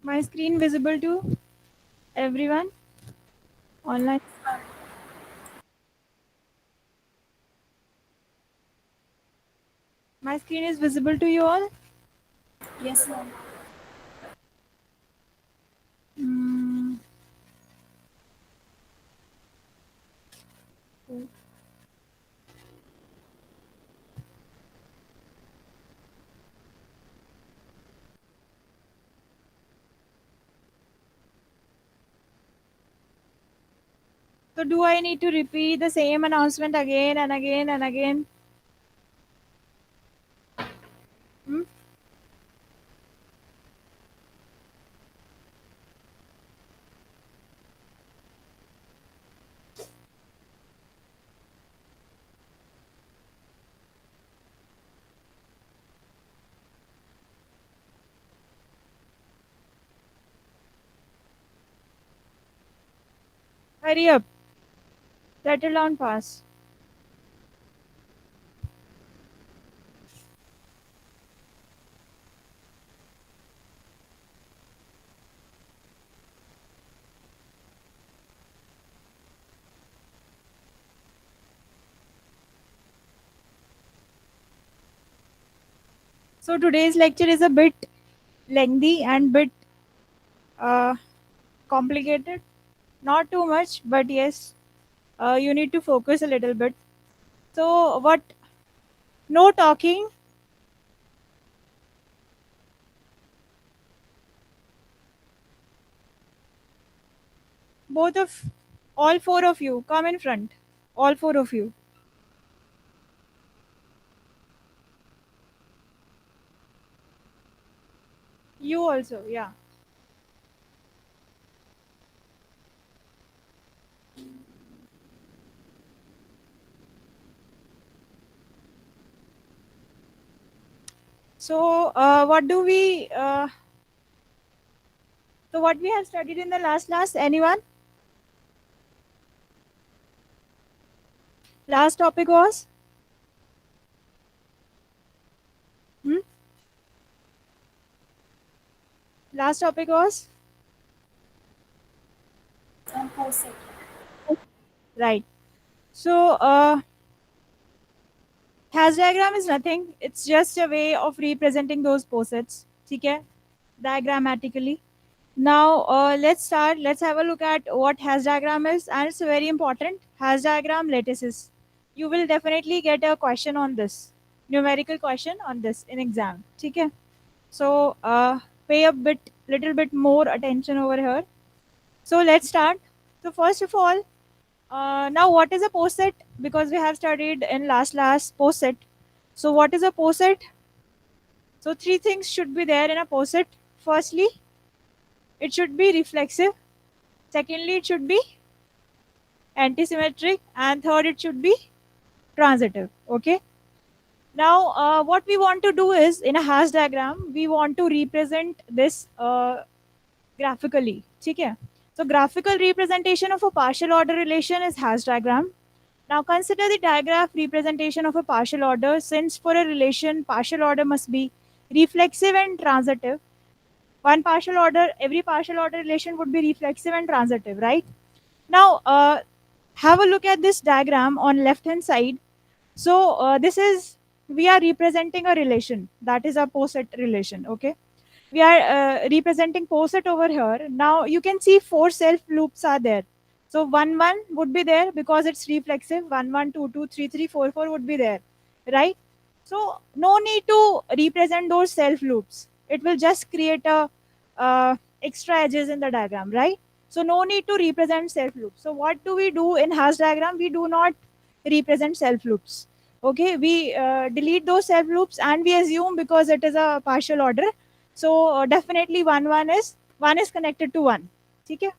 My screen visible to everyone online? My screen is visible to you all? Yes, ma'am. Mm. So do I need to repeat the same announcement again and again and again? Hmm? Hurry up. Settle down fast. So today's lecture is a bit lengthy and bit uh, complicated. Not too much, but yes, you need to focus a little bit. So what? No talking. Both of, all four of you, come in front. All four of you. You also, yeah. So what do we? So what we have studied in the last class? Anyone? Last topic was? Hmm? Last topic was? And posted. Right. So hash diagram is nothing. It's just a way of representing those posets. Okay? Diagrammatically. Now let's start. Let's have a look at what hash diagram is, and it's very important. Hash diagram lattices. You will definitely get a question on this, numerical question on this in exam. Okay? So pay a little bit more attention over here. So let's start. So first of all, now what is a poset? Because we have studied in last poset. So what is a poset? So three things should be there in a poset. Firstly, it should be reflexive. Secondly, it should be antisymmetric, and third, it should be transitive. Okay. Now, what we want to do is in a hash diagram, we want to represent this graphically. Okay. So graphical representation of a partial order relation is hash diagram. Now consider the diagram representation of a partial order. Since for a relation, partial order must be reflexive and transitive. One partial order, every partial order relation would be reflexive and transitive, right? Now, have a look at this diagram on left hand side. So this is, we are representing a relation, that is a poset relation. Okay, we are representing poset over here. Now you can see four self loops are there. So 1 1 would be there because it's reflexive. 1 1 2 2 3 3 4 4 would be there, right? So no need to represent those self loops. It will just create a extra edges in the diagram, right? So no need to represent self loops. So what do we do in hash diagram? We do not represent self loops. Okay, we delete those self loops and we assume because it is a partial order. So definitely one is connected to one. Okay.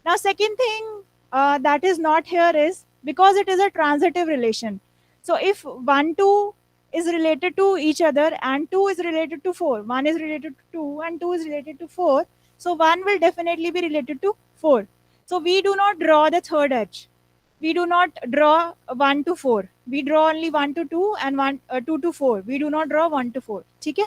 Now second thing that is not here is because it is a transitive relation. So if 1 2 is related to each other and 2 is related to 4, 1 is related to 2 and 2 is related to 4, so 1 will definitely be related to 4. So we do not draw the third edge. We do not draw 1 to 4. We draw only 1 to 2 and 2 to 4. We do not draw 1 to 4. Okay?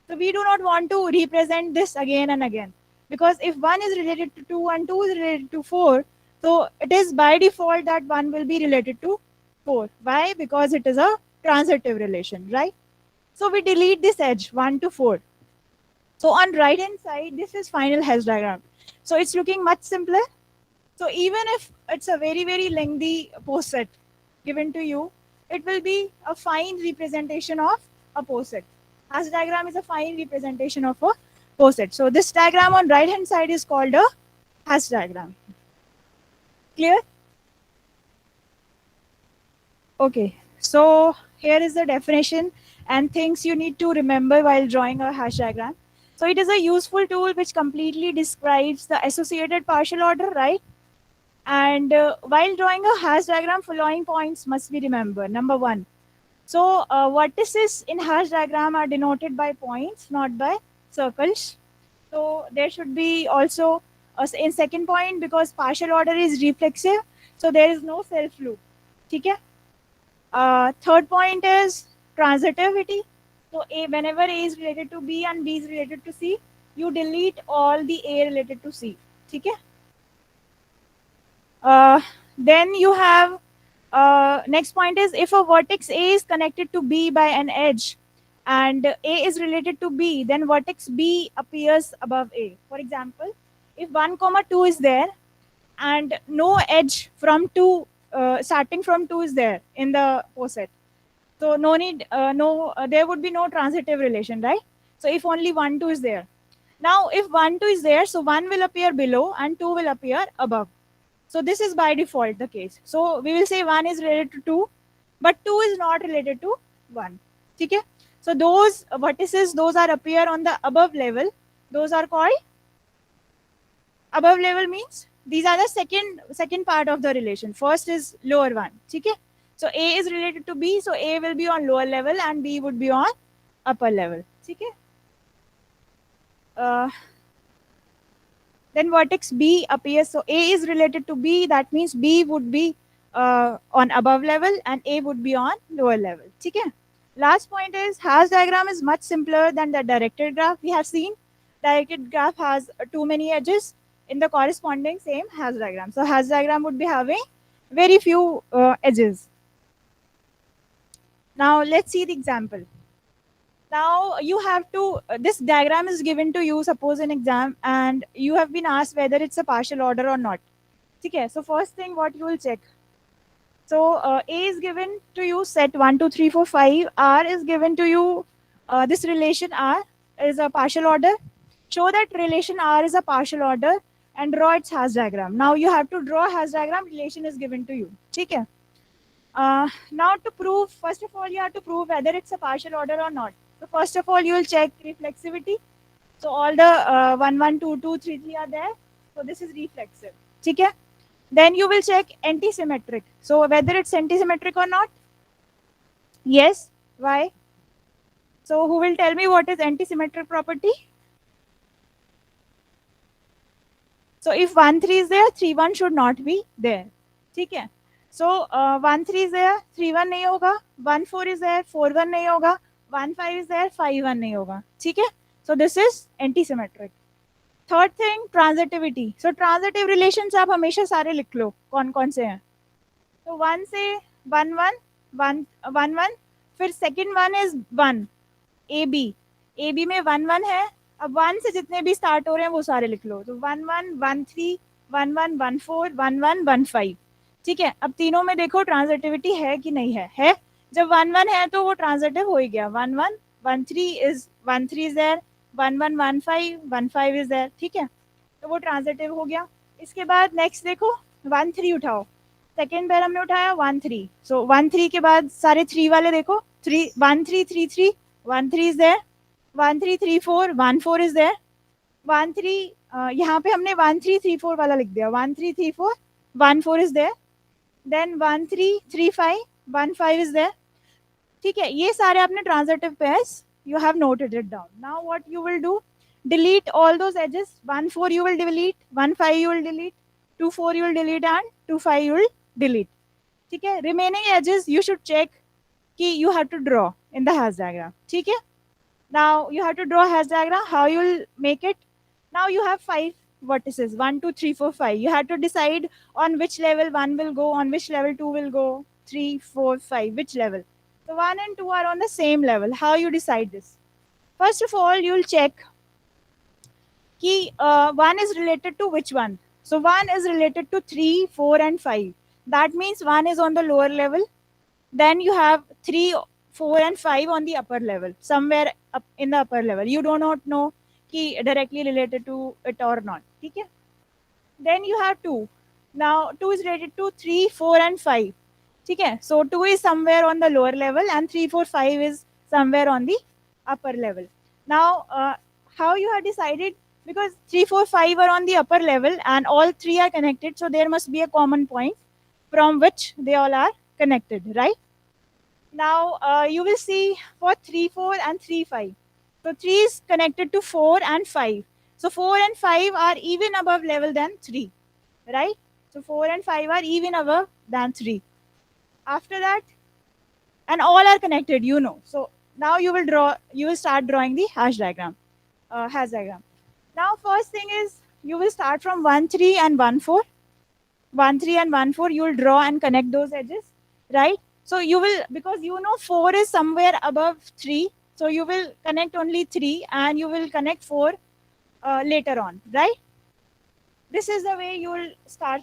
So we do not want to represent this again and again. because if 1 is related to 2 and 2 is related to 4, so it is by default that 1 will be related to 4. Why? Because it is a transitive relation, right? So we delete this edge 1 to 4. So on right hand side, this is final hash diagram. So it's looking much simpler. So even if it's a very, very lengthy post set given to you, it will be a fine representation of a post set. Hash diagram is a fine representation of a post set. So this diagram on right hand side is called a hash diagram. Clear? Okay. So here is the definition and things you need to remember while drawing a hash diagram. So it is a useful tool which completely describes the associated partial order, right? And while drawing a hash diagram, following points must be remembered. Number one, so vertices in hash diagram are denoted by points, not by circles. So there should be also in second point, because partial order is reflexive, so there is no self loop. Okay. Third point is transitivity. So A, whenever A is related to B and B is related to C, you delete all the A related to C. Okay. Then you have next point is if a vertex A is connected to B by an edge and A is related to B, then vertex B appears above A. For example, if 1 comma 2 is there and no edge from 2 starting from 2 is there in the poset, so no need there would be no transitive relation, right? So if only 1 2 is there, now if 1 2 is there, so 1 will appear below and 2 will appear above. So this is by default the case. So we will say 1 is related to 2, but 2 is not related to 1. Okay? So those vertices, those are appear on the above level. Those are called above level, means these are the second part of the relation. First is lower one. Okay? So A is related to B, so A will be on lower level and B would be on upper level. Okay? Then vertex B appears. So A is related to B, that means B would be on above level and A would be on lower level. Okay? Last point is hash diagram is much simpler than the directed graph we have seen. Directed graph has too many edges in the corresponding same hash diagram. So hash diagram would be having very few edges. Now let's see the example. Now you have to, this diagram is given to you, suppose in exam, and you have been asked whether it's a partial order or not. Okay, so first thing what you will check. So A is given to you set 1, 2, 3, 4, 5. R is given to you, this relation R is a partial order. Show that relation R is a partial order and draw its hash diagram. Now you have to draw hash diagram, relation is given to you. Okay. Now to prove, first of all, you have to prove whether it's a partial order or not. So first of all, you will check reflexivity. So all the 1, 1, 2, 2, 3, 3 are there. So this is reflexive. Okay. Then you will check antisymmetric. So whether it's antisymmetric or not. Yes. Why? So who will tell me what is antisymmetric property? So if 1, 3 is there, 3, 1 should not be there. Okay. So 1, 3 is there, 3, 1 नहीं होगा. 1, 4 is there, 4, 1 नहीं होगा. 1, 5 is there, 5, 1 नहीं होगा. ठीक है? So this is antisymmetric. Third thing, transitivity. So transitive relations आप हमेशा सारे लिख लो कौन कौन से हैं. तो 1 से 1 1 1 1 1, फिर second one is 1 AB. AB में 1 1 है. अब 1 से जितने भी स्टार्ट हो रहे हैं वो सारे लिख लो. तो 1 1 1 3 1 1 1 4 1 1 1 5. ठीक है. अब तीनों में देखो ट्रांजिटिविटी है कि नहीं है. जब 1 1 है तो वो ट्रांजिटिव हो ही गया. 1 1 1 3 इज देयर, 1 1 1 5 1 5 इज देयर. ठीक है. तो वो ट्रांजिटिव हो गया. इसके बाद नेक्स्ट देखो 1 3 उठाओ. सेकेंड पैर हमने उठाया 1 3. सो 1 3 के बाद सारे 3 वाले देखो. 3 1 3 3 3 1 3 इज देयर. 1 3 3 4 1 4 is there. 1 3 यहाँ पे हमने 1 3 3 4 वाला लिख दिया. 1 3 3 4 1 4 is there. Then 1 3 3 5 1 5 is there. ठीक है. ये सारे आपने transitive pairs you have noted it down. Now what you will do, delete all those edges. 1 4 you will delete, 1 5 you will delete, 2 4 you will delete and 2 5 you will delete. ठीक है. Remaining edges you should check कि you have to draw in the hash diagram. ठीक है. Now you have to draw hash diagram. How you will make it? Now you have 5 vertices, 1, 2, 3, 4, 5. You have to decide on which level 1 will go, on which level 2 will go, 3, 4, 5, which level. So 1 and 2 are on the same level. How you decide this? First of all, you'll check कि 1 is related to which one. So 1 is related to 3, 4 and 5. That means 1 is on the lower level. Then you have 3, 4 and 5 on the upper level, somewhere up in the upper level. You do not know कि directly related to it or not. ठीक है? Then you have 2. Now 2 is related to 3, 4 and 5. ठीक है? So 2 is somewhere on the lower level and 3, 4, 5 is somewhere on the upper level. Now how you have decided? Because 3, 4, 5 are on the upper level and all 3 are connected, so there must be a common point from which they all are connected, right? Now you will see for 3, 4 and 3, 5. So 3 is connected to 4 and 5. So 4 and 5 are even above level than 3, right? So 4 and 5 are even above than 3. After that, and all are connected, you know. So now you will start drawing the hash diagram. Now first thing is you will start from 1, 3 and 1, 4. 1, 3 and 1, 4, you will draw and connect those edges, right? So you will, because you know 4 is somewhere above 3, so you will connect only 3 and you will connect 4 later on, right? This is the way you will start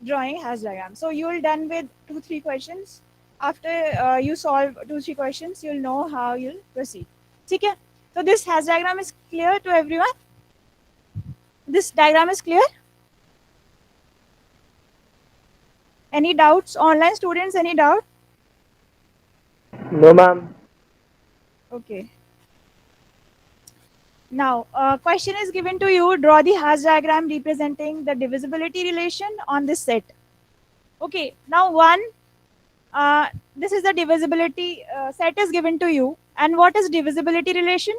drawing hash diagram. So you will done with 2, 3 questions. After you solve 2, 3 questions, you'll know how you'll proceed. Okay? So this hash diagram is clear to everyone? This diagram is clear? Any doubts? Online students, any doubt? No, ma'am. Okay. Now, question is given to you. Draw the hash diagram representing the divisibility relation on this set. Okay. Now, this is the divisibility set is given to you. And what is divisibility relation?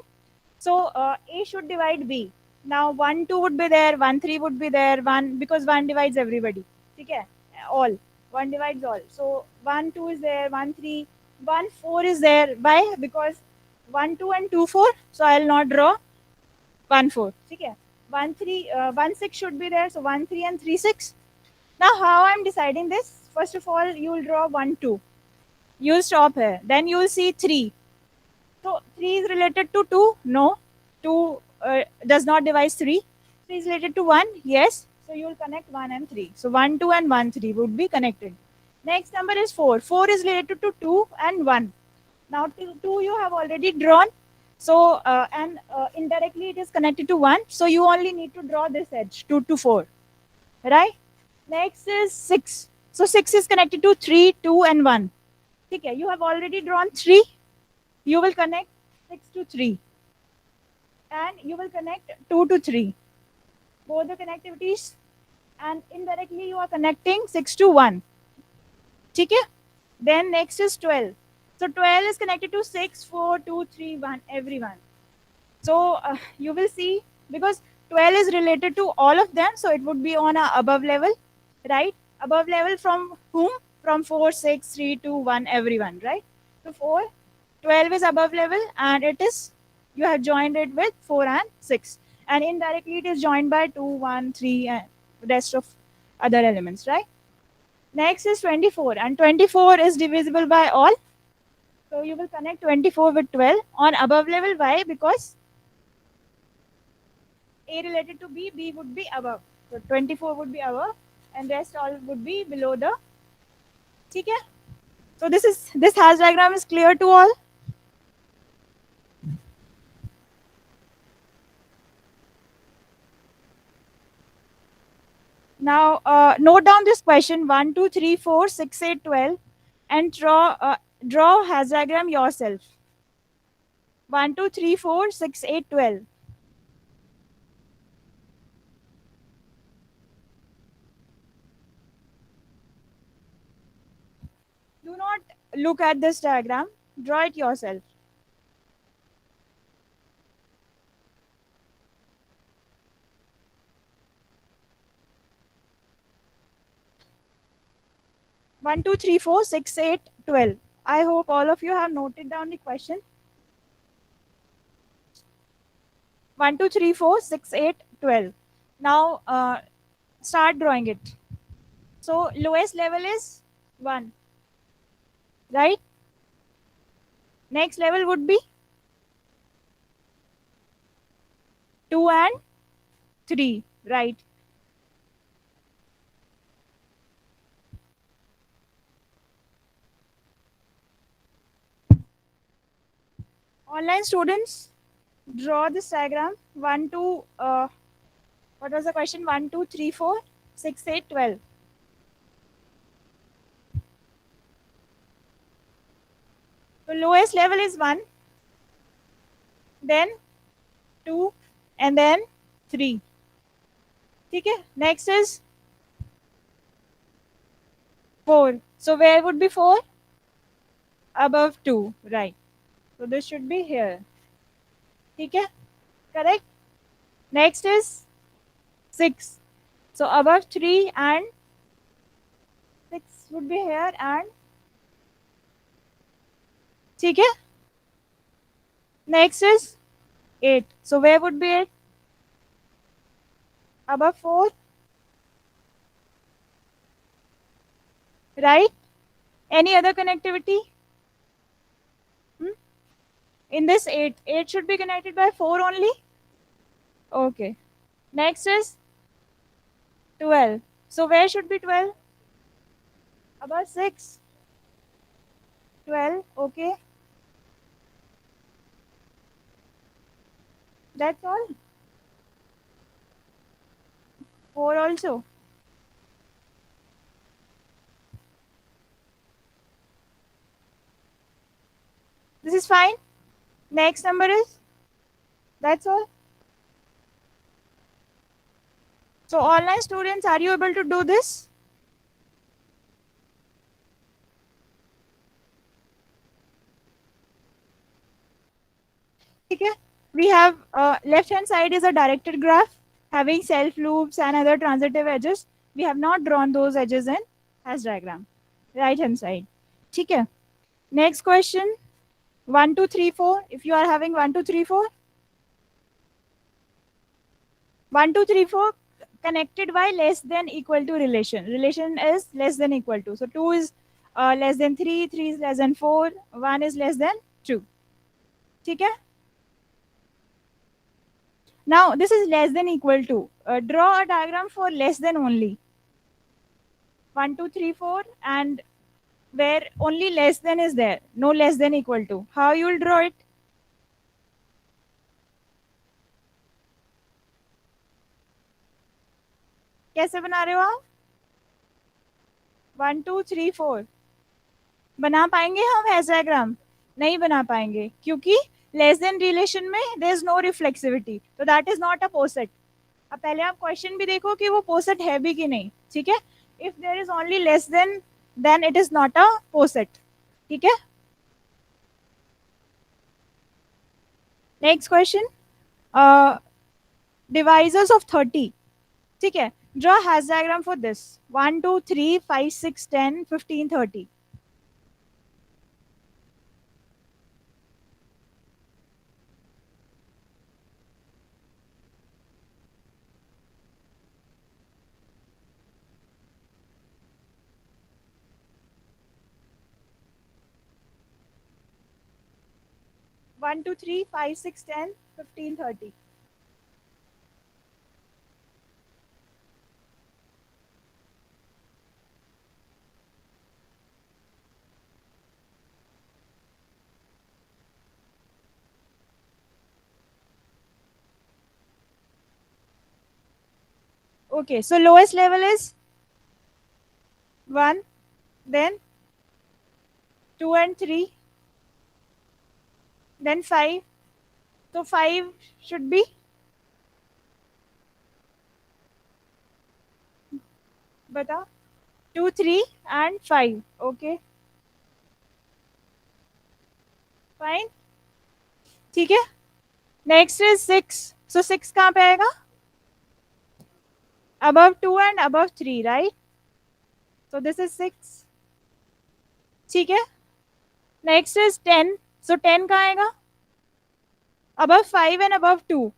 So, A should divide B. Now, 1, 2 would be there, 1, 3 would be there, 1, because 1 divides everybody. Okay? All. 1 divides all. So, 1, 2 is there, 1, 3, 1, 4 is there. Why? Because 1, 2 and 2, 4. So, I will not draw 1, 4. Okay? 1, 3, 1, 6 should be there. So, 1, 3 and 3, 6. Now, how I am deciding this? First of all, you will draw 1, 2. You will stop here. Then you will see 3. So 3 is related to 2? No. 2 does not divide 3. 3 is related to 1? Yes. So you will connect 1 and 3. So 1, 2 and 1, 3 would be connected. Next number is 4. 4 is related to 2 and 1. Now 2 you have already drawn. So indirectly it is connected to 1. So you only need to draw this edge, 2 to 4. Right? Next is 6. So 6 is connected to 3, 2 and 1. Okay, you have already drawn 3. You will connect 6 to 3 and you will connect 2 to 3, both the connectivities, and indirectly you are connecting 6 to 1. Okay? Then next is 12. So 12 is connected to 6, 4, 2, 3, 1, everyone. So you will see, because 12 is related to all of them, so it would be on a above level, right? Above level from whom? From 4, 6, 3, 2, 1, everyone, right? So 12 is above level and it is, you have joined it with 4 and 6. And indirectly it is joined by 2, 1, 3 and rest of other elements, right? Next is 24 and 24 is divisible by all. So you will connect 24 with 12 on above level. Why? Because A related to B, B would be above. So 24 would be above and rest all would be below the. Okay? So this hash diagram is clear to all. Now note down this question 1, 2, 3, 4, 6, 8, 12 and draw hash diagram yourself. 1, 2, 3, 4, 6, 8, 12. Do not look at this diagram. Draw it yourself. One, 2, 3, 4, 6, 8, 12. I hope all of you have noted down the question. 1, 2, 3, 4, 6, 8, 12. Now start drawing it. So lowest level is 1, right? Next level would be 2 and 3, right? Online students, draw this diagram. 1, 2, what was the question? 1, 2, 3, 4, 6, 8, 12. So lowest level is 1, then 2, and then 3. Okay. Next is 4. So where would be 4? Above 2, right? So this should be here. Okay. Correct. Next is 6. So above 3 and 6 would be here, and okay. Next is 8. So where would be 8? Above 4, right? Any other connectivity? Hmm? In this 8, 8 should be connected by 4 only. Okay. Next is 12. So where should be 12? Above 6. 12. Okay. That's all. 4 also. This is fine. Next number is, that's all. So online students, are you able to do this? Okay. We have left hand side is a directed graph having self loops and other transitive edges. We have not drawn those edges in hash diagram. Right hand side. Okay. Next question. 1, 2, 3, 4. If you are having 1, 2, 3, 4. 1, 2, 3, 4 connected by less than equal to relation. Relation is less than equal to. So 2 is less than 3, 3 is less than 4, 1 is less than 2. Okay. Now this is less than equal to. Draw a diagram for less than only. 1, 2, 3, 4, and where only less than is there, no less than equal to. How you will draw it? कैसे बना रहे हो आप? 1, 2, 3, 4 बना पाएंगे हम hash diagram? नहीं बना पाएंगे क्योंकि लेस देन रिलेशन में देयर इज नो रिफ्लेक्सिविटी, तो दैट इज नॉट अ पोसेट. अब पहले आप क्वेश्चन भी देखो कि वो पोसेट है भी कि नहीं. ठीक है. If there is only less than it is not a poset. ठीक है. Next question. Divisors of 30. ठीक है. Draw Hasse diagram for this. 1, 2, 3, 5, 6, 10, 15, 30. 1, 2, 3, 5, 6, 10, 15, 30. Okay, so lowest level is 1, then 2 and 3, then 5. So 5 should be, bata, 2, 3 and 5. Okay, fine. ठीक है. Next is 6. So 6 कहाँ पे आएगा? Above 2 and above 3, right? So this is 6. ठीक है. Next is 10. So 10 कहाँ आएगा? Above 5 and above 2.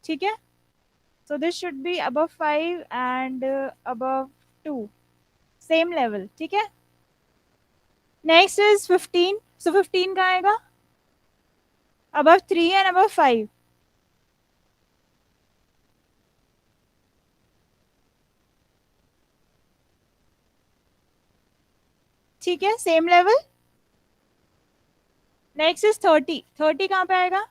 ठीक है. So this should be above 5 and above 2. Same level. ठीक है. Next is 15. So 15 कहाँ आएगा? Above 3 and above 5. ठीक है, सेम लेवल. Next is 30. 30 कहाँ पे आएगा?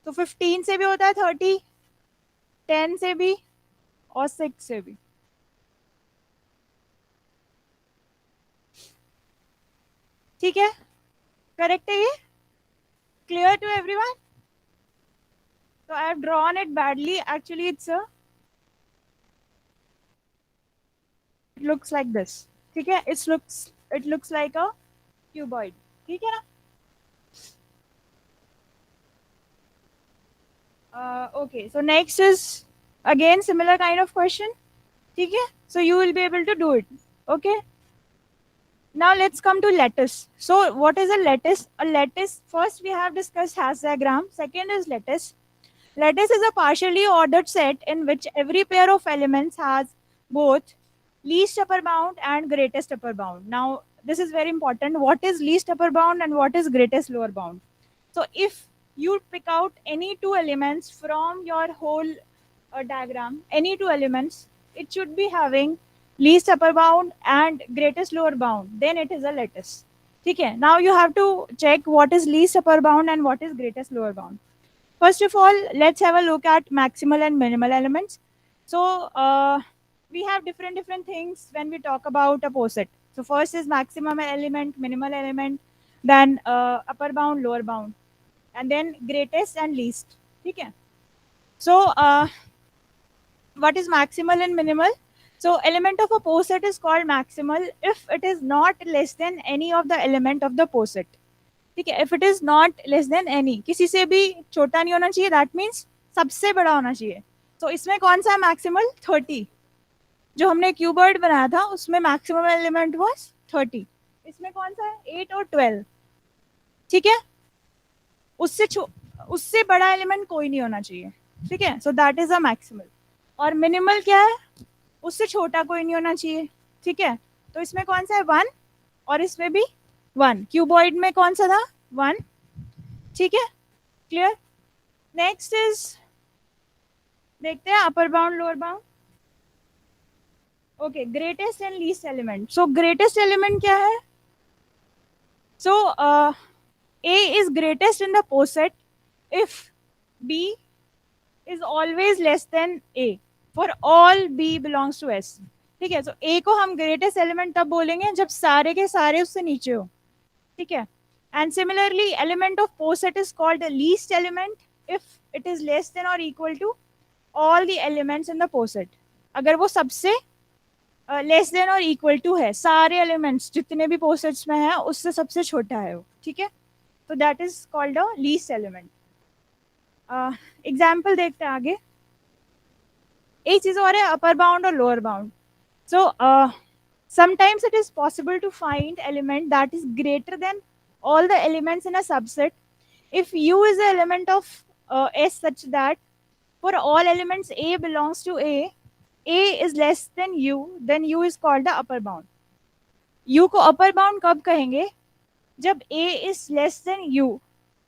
तो 15 से भी होता है 30, 10 से भी और 6 से भी. ठीक है, करेक्ट है ये? Clear to everyone? So I have drawn it badly. Actually, it looks like this. ठीक है, it looks like a cuboid. ठीक है ना? Okay, so next is again similar kind of question. ठीक है, so you will be able to do it. Okay. Now let's come to lattice. So what is a lattice? A lattice, first we have discussed hash diagram. Second is lattice. Lattice is a partially ordered set in which every pair of elements has both least upper bound and greatest upper bound. Now this is very important. What is least upper bound and what is greatest lower bound? So if you pick out any two elements from your whole diagram, any two elements, it should be having least upper bound and greatest lower bound, then it is a lattice. Okay, now you have to check what is least upper bound and what is greatest lower bound. First of all, let's have a look at maximal and minimal elements. So we have different things when we talk about a poset. So first is maximum element, minimal element, then upper bound, lower bound, and then greatest and least. Okay. So what is maximal and minimal? So element of a poset is called maximal if it is not less than any of the element of the poset. ठीक है, if it is not less than any, किसी से भी छोटा नहीं होना चाहिए, that means सबसे बड़ा होना चाहिए. तो इसमें कौन सा है मैक्सिमल? 30. जो हमने क्यूबॉइड बनाया था उसमें मैक्सिमम एलिमेंट वाज 30. इसमें कौन सा है? 8 और 12. ठीक है, उससे बड़ा एलिमेंट कोई नहीं होना चाहिए. ठीक है, so that is a maximal. और मिनिमल क्या है? उससे छोटा कोई नहीं होना चाहिए. ठीक है, तो इसमें कौन सा है? 1. और इसमें भी 1. क्यूबॉइड में कौन सा था? 1. ठीक है, क्लियर. नेक्स्ट इज देखते हैं upper bound lower bound. Okay, greatest and least element. So greatest element क्या है? सो A is greatest in the poset if B is always less than A for all B belongs to S. ठीक है, तो A को हम greatest element तब बोलेंगे जब सारे के सारे उससे नीचे हो. ठीक है, and similarly element of poset is called the least element if it is less than or equal to all the elements in the poset. अगर वो सबसे लेस देन और इक्वल टू है, सारे एलिमेंट्स जितने भी पोसेट्स में है उससे सबसे छोटा है वो. ठीक है, तो that is called a least element. Example देखते हैं आगे. एक चीज और है अपर बाउंड और lower bound. So sometimes it is possible to find element that is greater than all the elements in a subset if U is an element of S such that for all elements A belongs to A is less than U, then U is called the upper bound. U को upper bound कब कहेंगे? जब A is less than U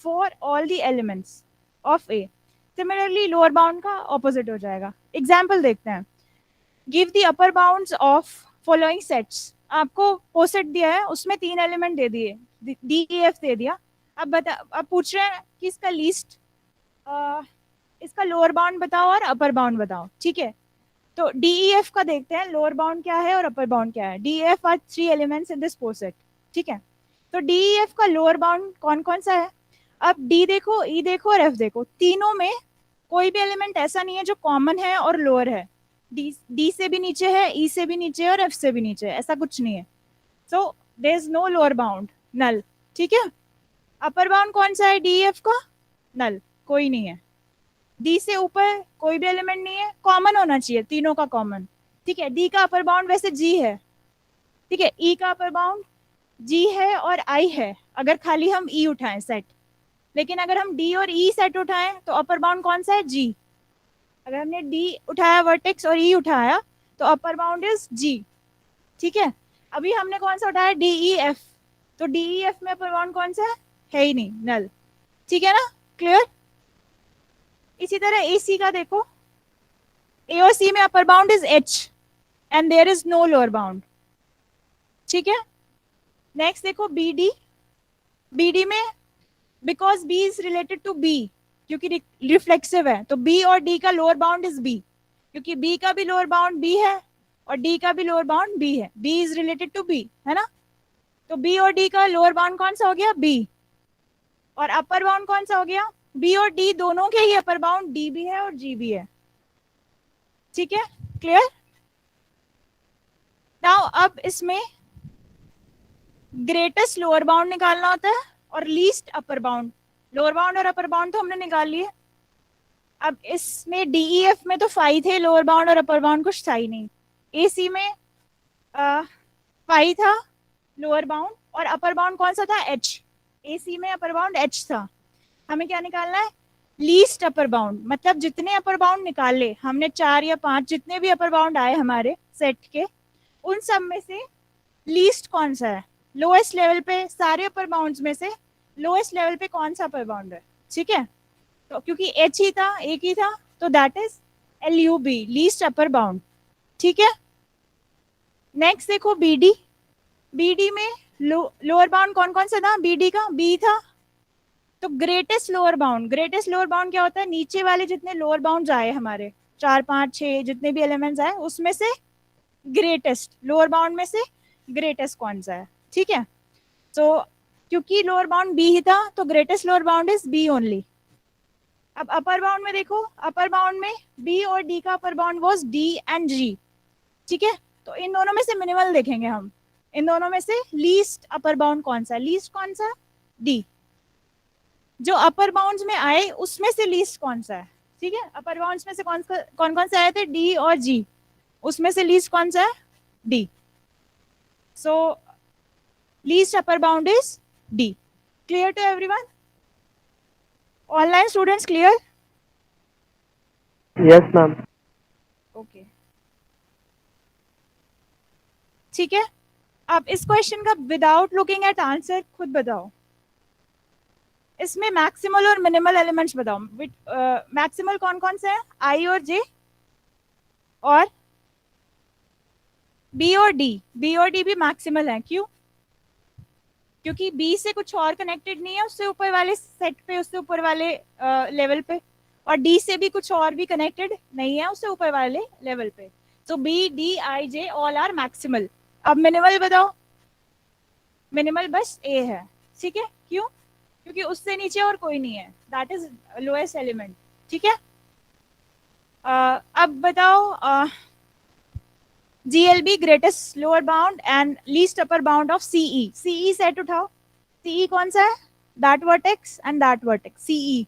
for all the elements of A. Similarly, lower bound का opposite हो जाएगा. Example देखते हैं. Give the upper bounds of following sets. आपको पोसेट दिया है, उसमें 3 एलिमेंट दे दिए, DEF दे दिया. अब पूछ रहे हैं कि इसका लीस्ट, इसका लोअर बाउंड बताओ और अपर बाउंड बताओ. ठीक है, तो DEF का देखते हैं लोअर बाउंड क्या है और अपर बाउंड क्या है. DEF are 3 elements in this poset. ठीक है, तो DEF का लोअर बाउंड कौन कौन सा है? अब D देखो, E देखो और F देखो, तीनों में कोई भी एलिमेंट ऐसा नहीं है जो कॉमन है और लोअर है. D से भी नीचे है, E से भी नीचे है और F से भी नीचे है, ऐसा कुछ नहीं है. So there is no lower bound, null. ठीक है, अपर बाउंड कौन सा है? DEF का नल, कोई नहीं है. D से ऊपर कोई भी एलिमेंट नहीं है, कॉमन होना चाहिए, तीनों का कॉमन. ठीक है, D का अपर बाउंड वैसे G है. ठीक है, E का अपर बाउंड G है और I है, अगर खाली हम E उठाएं सेट. लेकिन अगर हम डी और ई सेट उठाएं तो अपर बाउंड कौन सा है, जी। अगर हमने डी उठाया वर्टेक्स और ई उठाया तो अपर बाउंड इज जी। ठीक है, अभी हमने कौन सा उठाया, डी ई एफ, तो डी ई एफ में अपर बाउंड कौन सा है ही नहीं, नल। ठीक है ना, क्लियर। इसी तरह ए सी का देखो, ए और सी में upper bound is H and there is no lower bound. ठीक है, नेक्स्ट देखो बी डी, बी डी में because B is related to B, क्योंकि रिफ्लेक्सिव है, तो बी और डी का लोअर बाउंड इज बी, क्योंकि बी का भी लोअर बाउंड बी है और डी का भी लोअर बाउंड बी है, B is related to B, है ना। तो बी और डी का लोअर बाउंड कौन सा हो गया, बी, और अपर बाउंड कौन सा हो गया, बी और डी दोनों के ही अपर बाउंड डी भी है और जी भी है। ठीक है, क्लियर। नाउ अब इसमें ग्रेटेस्ट लोअर बाउंड निकालना होता है और least upper bound. Lower bound और अपर बाउंड तो हमने निकाल लिए। अब इसमें डीईएफ में तो 5 थे लोअर बाउंड और अपर बाउंड कुछ था ही नहीं। एसी में 5 था लोअर बाउंड और अपर बाउंड कौन सा था, एच। एसी में अपर बाउंड एच था। हमें क्या निकालना है, लीस्ट अपर बाउंड, मतलब जितने अपर बाउंड निकाले हमने 4 या 5 जितने भी अपर बाउंड आए हमारे सेट के, उन सब में से लीस्ट कौन सा है, लोएस्ट लेवल पे, सारे अपर बाउंड्स में से लोएस्ट लेवल पे कौन सा अपर बाउंड है। ठीक है, तो क्योंकि एच ही था, एक ही था, तो that is L U B, least upper bound. ठीक है, नेक्स्ट देखो बी डी, बी डी में लोअर बाउंड कौन कौन सा था, बी डी का बी था, तो greatest lower bound, greatest lower bound क्या होता है, नीचे वाले जितने लोअर बाउंड आए हमारे 4 5 6 जितने भी एलिमेंट्स आए उसमें से ग्रेटेस्ट लोअर बाउंड में से ग्रेटेस्ट कौन सा है। ठीक है, तो क्योंकि लोअर बाउंड बी ही था तो greatest lower bound is B only. अब अपर बाउंड में देखो, अपर बाउंड में बी और डी का upper bound was D and G. ठीक है, तो इन दोनों में से मिनिमल देखेंगे हम, इन दोनों में से लीस्ट अपर बाउंड कौन सा, लीस्ट कौन सा, डी। जो अपर बाउंड्स में आए उसमें से लीस्ट कौन सा है। ठीक है, अपर बाउंड्स में से कौन कौन से आए थे, डी और जी, उसमें से लीस्ट कौन सा है, D. So least upper bound is D. Clear to everyone, online students clear. Yes ma'am. Okay, ठीक है, अब इस क्वेश्चन का विदाउट लुकिंग एट आंसर खुद बताओ। इसमें मैक्सिमल और मिनिमल एलिमेंट्स बताओ। मैक्सिमल कौन कौन से हैं, आई और जे और बी और डी। बी और डी भी मैक्सिमल है, क्यों, क्योंकि बी से कुछ और कनेक्टेड नहीं है उससे ऊपर वाले सेट पे, उससे ऊपर वाले लेवल पे, और डी से भी कुछ और भी कनेक्टेड नहीं है उससे ऊपर वाले लेवल पे। तो B D I J all are maximal. अब मिनिमल बताओ, मिनिमल बस ए है। ठीक है, क्यों, क्योंकि उससे नीचे और कोई नहीं है, दैट इज लोएस्ट एलिमेंट। ठीक है, अब बताओ GLB greatest lower bound and least upper bound of CE। CE set उठाओ, CE कौन सा है, that vertex and that vertex, CE।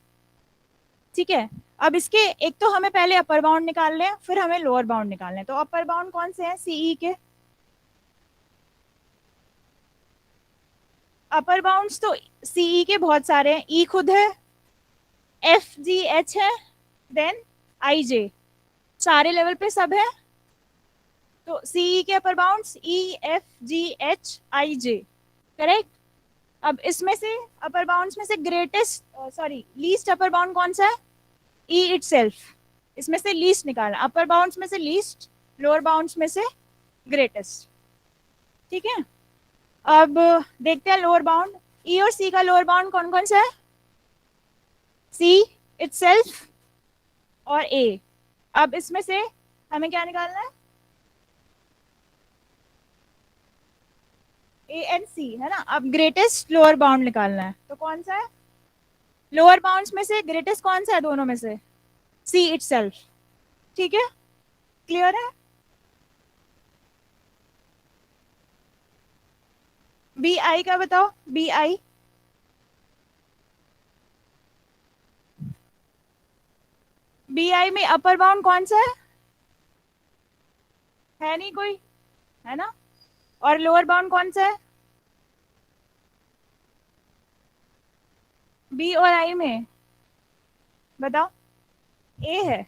ठीक है, अब इसके एक तो हमें पहले अपर बाउंड निकालने हैं फिर हमें लोअर बाउंड निकालने हैं। तो अपर बाउंड कौन से हैं CE के, अपर बाउंड्स तो CE के बहुत सारे हैं, E खुद है, FGH है, देन IJ, सारे लेवल पे सब है। तो CE के अपर बाउंड्स EFGHIJ, करेक्ट। अब इसमें से अपर बाउंड्स में से ग्रेटेस्ट लीस्ट अपर बाउंड कौन सा है, E इटसेल्फ। इसमें से लीस्ट निकालना, अपर बाउंड्स में से लीस्ट, लोअर बाउंड्स में से ग्रेटेस्ट। ठीक है, अब देखते हैं लोअर बाउंड। E और C का लोअर बाउंड कौन कौन सा है, C इटसेल्फ और A। अब इसमें से हमें क्या निकालना है, A एंड C, है ना। अब ग्रेटेस्ट लोअर बाउंड निकालना है, तो कौन सा है, लोअर बाउंड्स में से ग्रेटेस्ट कौन सा है दोनों में से, C इटसेल्फ। ठीक है, क्लियर है। BI का बताओ, BI BI में अपर बाउंड कौन सा है नहीं कोई, है ना, और लोअर बाउंड कौन सा है, बी और आई में बताओ, ए है,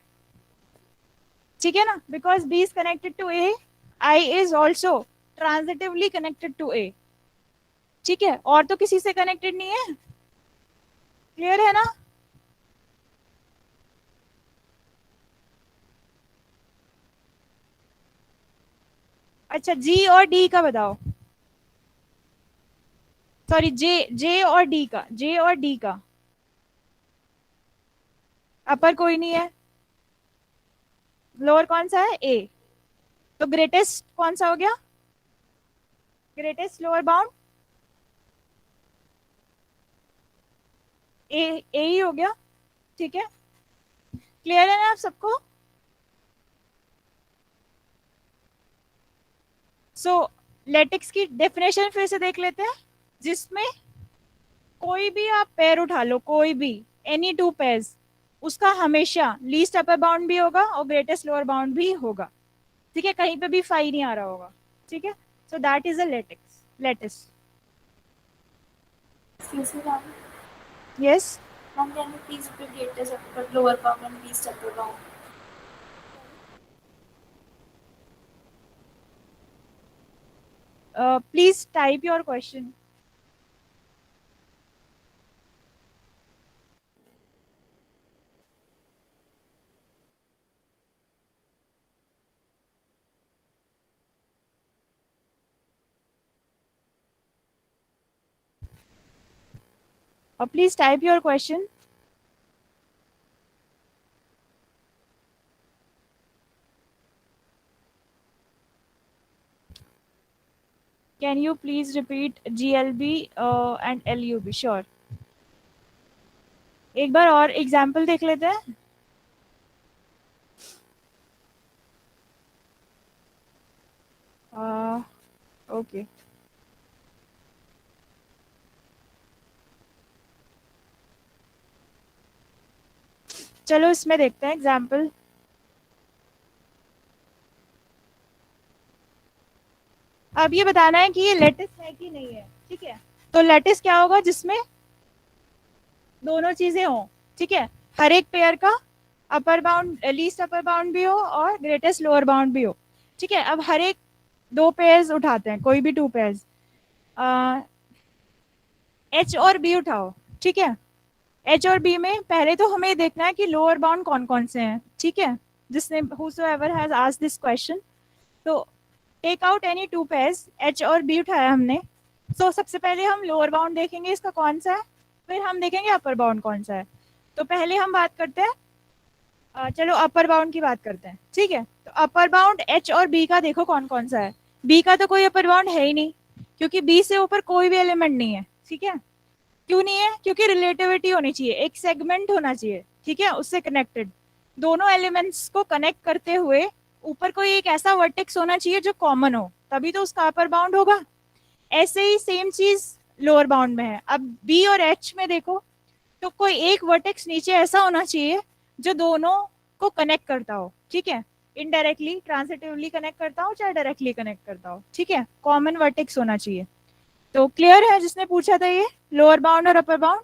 ठीक है ना, because B is connected to A, I is also transitively connected to A, ठीक है, और तो किसी से कनेक्टेड नहीं है, क्लियर है ना। अच्छा जी और डी का बताओ, सॉरी जे, जे और डी का, जे और डी का अपर कोई नहीं है, लोअर कौन सा है, ए, तो ग्रेटेस्ट कौन सा हो गया, ग्रेटेस्ट लोअर बाउंड ए, ए ही हो गया, ठीक है, क्लियर है ना आप सबको। सो लेटिक्स की डेफिनेशन फिर से देख लेते हैं, जिसमें कोई भी आप पेयर उठा लो, कोई भी एनी टू पेयर्स, उसका हमेशा लीस्ट अपर बाउंड भी होगा और ग्रेटेस्ट लोअर बाउंड भी होगा, ठीक है, कहीं पे भी फाई नहीं आ रहा होगा, ठीक है, so that is a lattice, lattice. Excuse me, ma'am. Yes, Ma'am, can you please repeat this upper lower bound and least upper bound? Please type your question. Please type your question. Can you please repeat GLB and LUB? Sure. एक बार और example देख लेते हैं। Okay, चलो इसमें देखते हैं example. अब ये बताना है कि ये लेटिस है कि नहीं है, ठीक है, तो लेटिस क्या होगा, जिसमें दोनों चीजें हों, ठीक है, हर एक पेयर का upper bound, least upper bound भी हो और ग्रेटेस्ट लोअर बाउंड भी हो, ठीक है। अब हर एक दो पेयर्स उठाते हैं, कोई भी टू पेयर्स, एच और बी उठाओ, ठीक है, एच और बी में पहले तो हमें देखना है कि लोअर बाउंड कौन कौन से हैं, ठीक है, जिसने whosoever has asked this question, तो take out any two pairs, H और बी उठाया हमने, तो सबसे पहले हम लोअर बाउंड देखेंगे इसका कौन सा है, फिर हम देखेंगे अपर बाउंड कौन सा है। तो पहले हम बात करते हैं, चलो अपर बाउंड की बात करते हैं, ठीक है, तो अपर बाउंड एच और बी का देखो कौन कौन सा है। बी का तो कोई अपर बाउंड है ही नहीं, क्योंकि बी से ऊपर कोई भी एलिमेंट नहीं है, ठीक है, क्यों नहीं है, क्योंकि रिलेटिविटी होनी चाहिए, एक सेगमेंट होना चाहिए, ठीक है, उससे कनेक्टेड, दोनों एलिमेंट्स को कनेक्ट करते हुए ऊपर कोई एक ऐसा वर्टेक्स होना चाहिए जो कॉमन हो, तभी तो उसका अपर बाउंड होगा। ऐसे ही सेम चीज लोअर बाउंड में है। अब बी और एच में देखो, तो कोई एक वर्टेक्स नीचे ऐसा होना चाहिए जो दोनों को कनेक्ट करता हो, ठीक है, इनडायरेक्टली ट्रांसिटिवली कनेक्ट करता हो चाहे डायरेक्टली कनेक्ट करता हो, ठीक है, कॉमन वर्टेक्स होना चाहिए। तो क्लियर है जिसने पूछा था ये लोअर बाउंड और अपर बाउंड।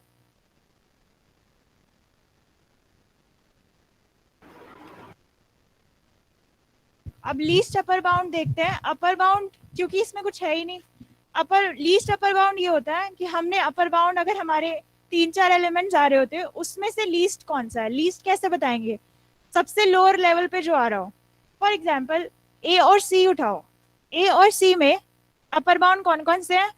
अब लीस्ट अपर बाउंड देखते हैं। अपर बाउंड क्योंकि इसमें कुछ है ही नहीं, अपर लीस्ट अपर बाउंड ये होता है कि हमने अपर बाउंड, अगर हमारे तीन चार एलिमेंट्स आ रहे होते हैं उसमें से लीस्ट कौन सा है, लीस्ट कैसे बताएंगे, सबसे लोअर लेवल पे जो आ रहा हो। फॉर एग्जाम्पल ए और सी उठाओ, ए और सी में अपर बाउंड कौन कौन से हैं,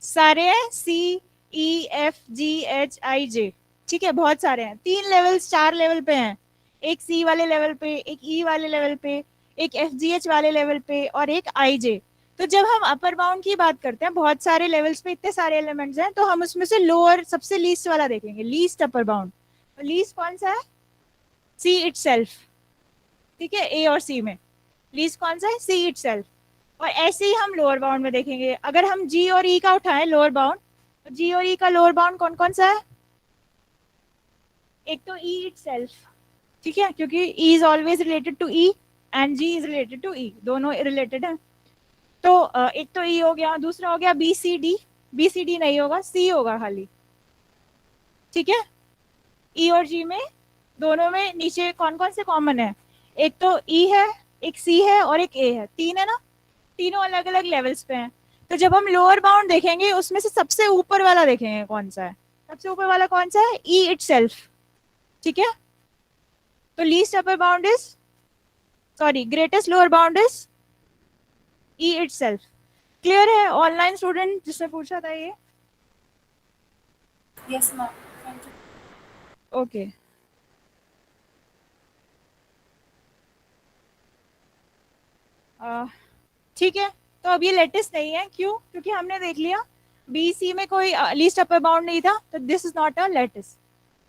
सारे हैं, सी E F G H I जे, ठीक है, बहुत सारे हैं, तीन लेवल्स चार लेवल पे हैं, एक सी वाले लेवल पे, एक ई वाले लेवल पे, एक एफ जी एच वाले लेवल पे और एक आई जे। तो जब हम अपर बाउंड की बात करते हैं, बहुत सारे लेवल्स पे इतने सारे एलिमेंट्स हैं, तो हम उसमें से लोअर सबसे लीस्ट वाला देखेंगे, लीस्ट अपर बाउंड। तो लीस्ट कौन सा है, सी इटसेल्फ, ठीक है, ए और सी में लीस्ट कौन सा है, सी इटसेल्फ। और ऐसे ही हम लोअर बाउंड में देखेंगे, अगर हम जी और ई का उठाएं लोअर बाउंड, तो जी और ई का लोअर बाउंड कौन कौन सा है, एक तो ई इटसेल्फ, ठीक है, क्योंकि E is always related to E and G is related to E, दोनों रिलेटेड हैं। तो एक तो ई हो गया, दूसरा हो गया B C D, B C D नहीं होगा, सी होगा खाली। ठीक है, ई और जी में दोनों में नीचे कौन कौन से कॉमन है? एक तो ई है, एक सी है और एक ए है, तीन है ना। तीनों अलग अलग लेवल्स पे हैं। तो जब हम लोअर बाउंड देखेंगे उसमें से सबसे ऊपर वाला देखेंगे कौन सा है। सबसे ऊपर वाला कौन सा है? ई इटसेल्फ। ठीक है, तो least upper bound is, sorry, greatest lower bound is E itself. Clear है ऑनलाइन स्टूडेंट जिसने पूछा था ये? Yes, ma'am. Thank you. Okay. ठीक है, तो अब ये लेटेस्ट नहीं है, क्यों? क्योंकि हमने देख लिया बी सी में कोई लीस्ट अपर बाउंड नहीं था, तो this is not a latest.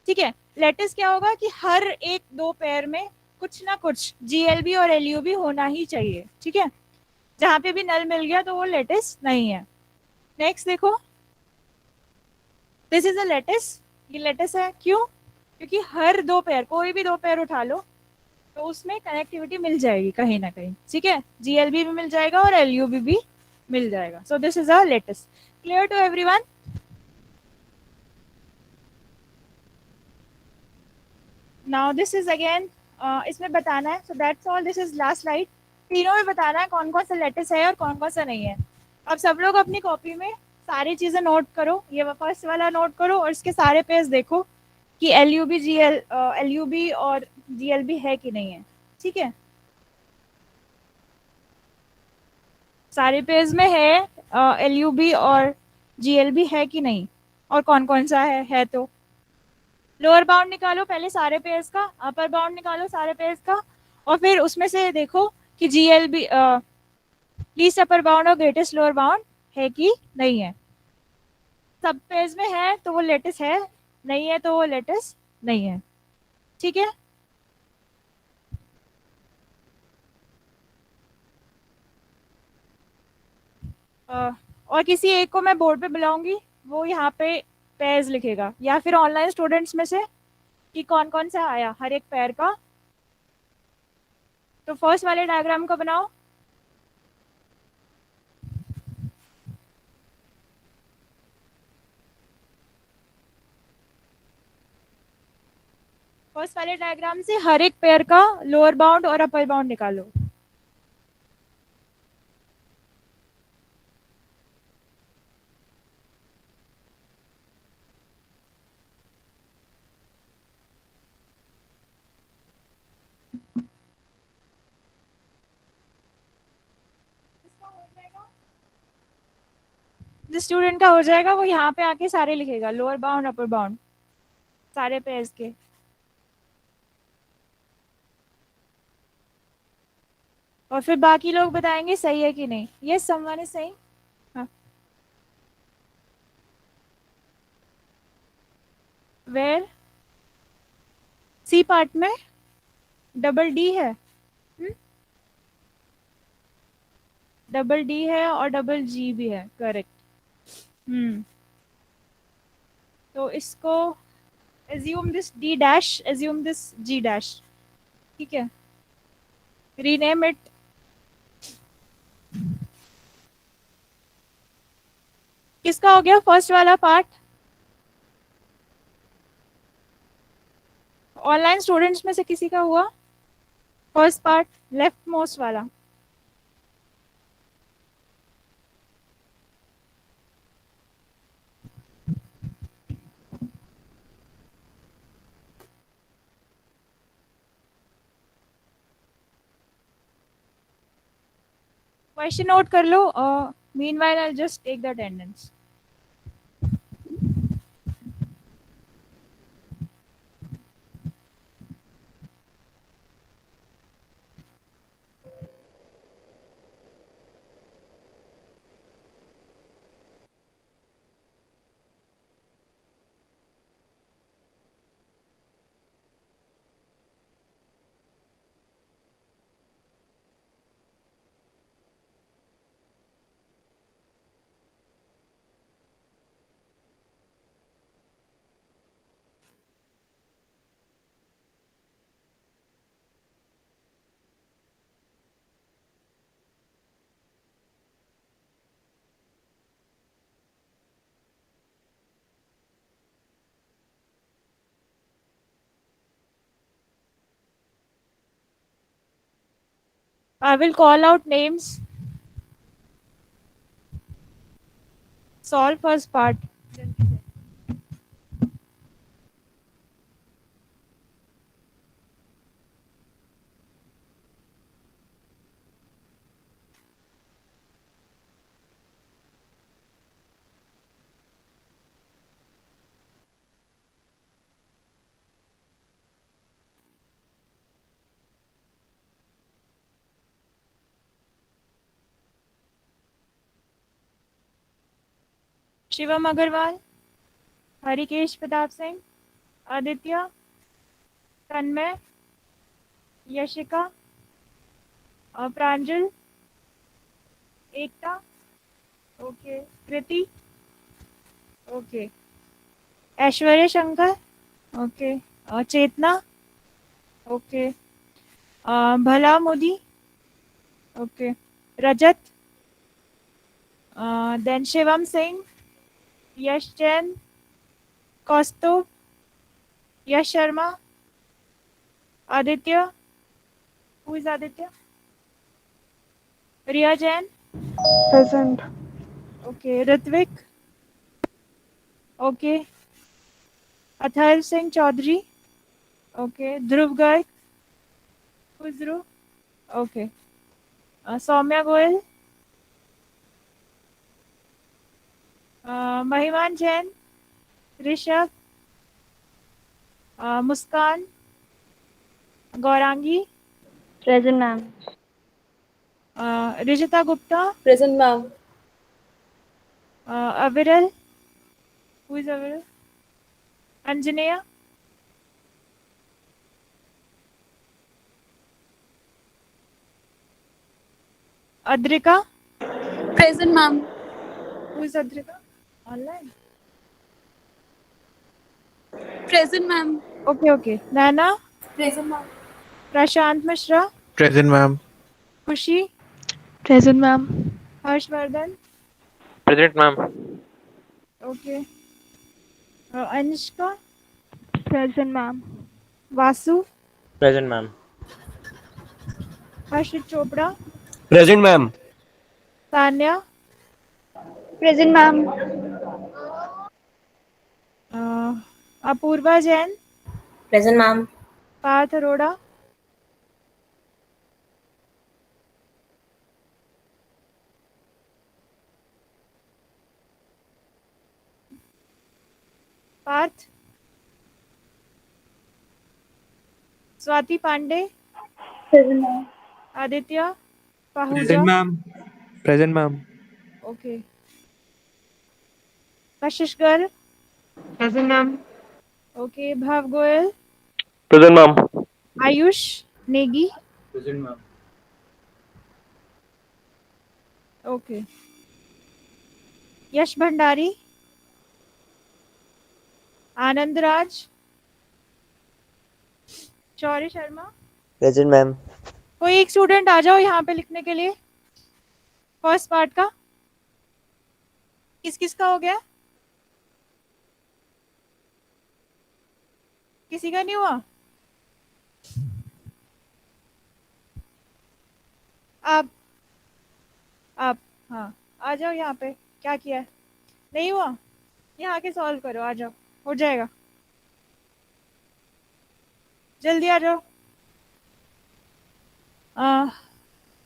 ठीक है, लेटेस्ट क्या होगा कि हर एक दो पेयर में कुछ ना कुछ जीएलबी और एलयूबी होना ही चाहिए। ठीक है, जहां पे भी नल मिल गया तो वो लेटेस्ट नहीं है। नेक्स्ट देखो, दिस इज अ लेटेस्ट। ये लेटेस्ट है क्यों? क्योंकि हर दो पेयर, कोई भी दो पेयर उठा लो तो उसमें कनेक्टिविटी मिल जाएगी कहीं ना कहीं। ठीक है, जीएलबी भी मिल जाएगा और एलयूबी भी मिल जाएगा। So this is a latest. Clear to everyone? Now this is again, इसमें बताना है, so that's all, this is last slide. तीनों में बताना है कौन कौन सा लेटेस्ट है और कौन कौन सा नहीं है। अब सब लोग अपनी कॉपी में सारी चीजें नोट करो, ये फर्स्ट वाला नोट करो और इसके सारे पेज देखो कि एल यू बी और जीएलबी है कि नहीं है। ठीक है, सारे पेज में है एलयूबी और जीएलबी है कि नहीं, और कौन कौन सा है तो लोअर बाउंड निकालो पहले सारे पेज का, अपर बाउंड निकालो सारे पेज का, और फिर उसमें से देखो कि जीएलबी लीस्ट अपर बाउंड और ग्रेटेस्ट लोअर बाउंड है कि नहीं है। सब पेज में है तो वो लेटेस्ट है, नहीं है तो वो लेटेस्ट नहीं है। ठीक है, और किसी एक को मैं बोर्ड पे बुलाऊंगी, वो यहाँ पे पेज लिखेगा, या फिर ऑनलाइन स्टूडेंट्स में से कि कौन कौन सा आया हर एक पैर का। तो फर्स्ट वाले डायग्राम को बनाओ। फर्स्ट वाले डायग्राम से हर एक पेयर का लोअर बाउंड और अपर बाउंड निकालो। जिस स्टूडेंट का हो जाएगा वो यहाँ पे आके सारे लिखेगा, लोअर बाउंड अपर बाउंड सारे पेयर्स के। और फिर बाकी लोग बताएंगे सही है कि नहीं। ये समवन इज सही। हाँ, वेयर सी पार्ट में डबल डी है, डबल डी है और डबल जी भी है, करेक्ट। हम्म, तो इसको assume this D dash, assume this G dash. ठीक है, रीनेम इट। किसका हो गया फर्स्ट वाला पार्ट? ऑनलाइन स्टूडेंट्स में से किसी का हुआ फर्स्ट पार्ट, लेफ्ट मोस्ट वाला? क्वेश्चन नोट कर लो, meanwhile I just take the attendance. I will call out names. Solve first part. Shivam Agarwal, Harikesh Pratap Singh, Aditya, Tanmay, Yashika, Pranjal, Ekta, okay, Kriti, okay, Aishwarya Shankar, okay, Chetna, okay, Bhala Modi, okay, Rajat, then Shivam Singh, Yash Jain, Kaustubh, Yash Sharma, Aditya, who is Aditya, Riya Jain, Present. Okay, Ritvik, okay, Atharva Singh Chaudhary, okay, Dhruv Garg, who is Dhruv, okay, Saumya Goyal, Mahiman Jain, Rishabh, Muskan, Gaurangi, Present, ma'am. Rijita Gupta, Present, ma'am. अविरल, who is Aviral, Anjaneya, Adrika, Present, ma'am. Who is Adrika, online, Present, ma'am. Okay okay, Naina, Present, ma'am. Prashant Mishra, Present, ma'am. Khushi, Present, ma'am. Harshvardhan, Present, ma'am. Okay, Anushka, Present, ma'am. Vasu, Present, ma'am. Harshit Chopra, Present, ma'am. Tanya, Present, ma'am. Apurva Jain, Present, ma'am. Parth Arora, Parth, Swati Pandey, Present, ma'am. Aditya, Pahuja, Present, ma'am. Present, ma'am. Okay, Kashish Garg, Present, ma'am. Okay, Bhav Goyal, Present, ma'am. Ayush Negi, Present, ma'am. Okay, Yash Bhandari, Anand Raj, Shaurya Sharma, present ma'am. कोई एक student आ जाओ यहाँ पे लिखने के लिए first part का। किस किस का हो गया? किसी का नहीं हुआ? आप हाँ आ जाओ यहाँ पे। क्या किया है? नहीं हुआ? यहाँ आके सॉल्व करो, आ जाओ, हो जाएगा, जल्दी आ जाओ।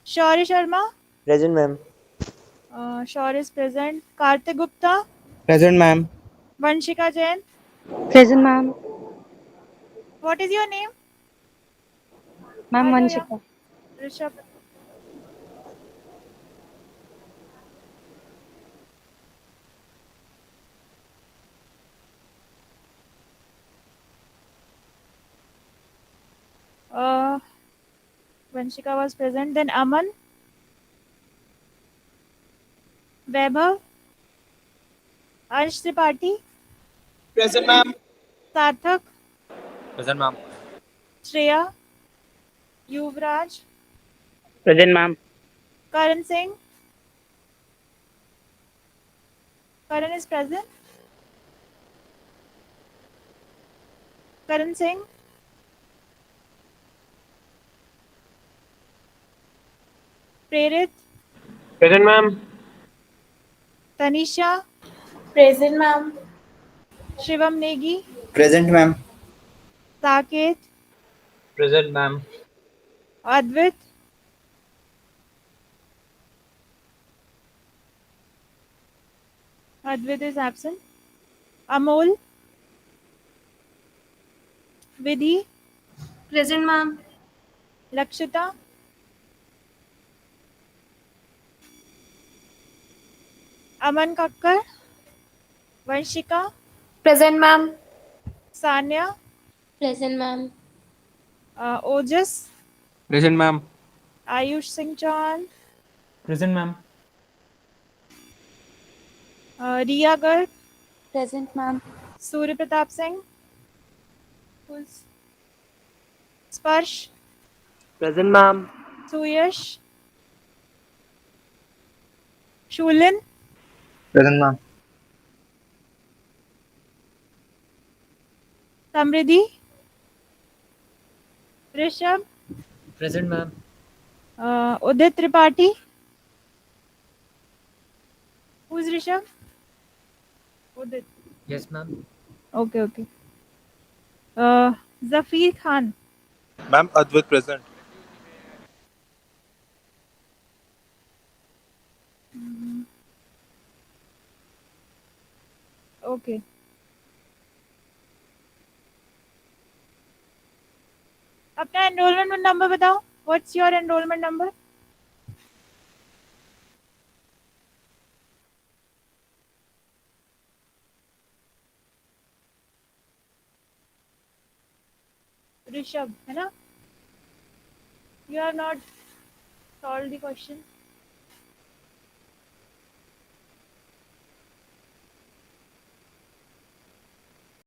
Shaurya Sharma, present ma'am. Shaurya is present. Kartik Gupta, Present, ma'am. Vanshika Jain, Present, ma'am. What is your name? Ma'am, आ जाओ Vanshika. यहाँ। Rishabh, Vanshika was present. Then Aman, वैभव, अंश त्रिपाठी, Present, ma'am. सार्थक, Present, ma'am. Shreya, Yuvraj, present ma'am. Karan Singh, Karan is present. Karan Singh, Prerit, Present, ma'am. Tanisha, Present, ma'am. Shivam Negi, Present, ma'am. Saket, Present, ma'am. Advit, Advit is absent. Amol, Vidhi, Present, ma'am. Lakshita, Aman Kakkar, Vanshika, Present, ma'am. Sanya, Present, ma'am. Ojas, Present, ma'am. Ayush Singh Chauhan, Present, ma'am. Riya Garg, Present, ma'am. Surya Pratap Singh, who's Sparsh, Present, ma'am. Suyash, Shulin, Present, ma'am. Samriddhi, Rishabh, Present, ma'am. Udit Tripathi. Who's Rishabh? Udit. Yes, ma'am. Okay, okay. Zafir Khan. Ma'am, Advait present. Okay. अपना enrollment number बताओ. What's your enrollment number? Rishabh, है ना? You have not solved the question.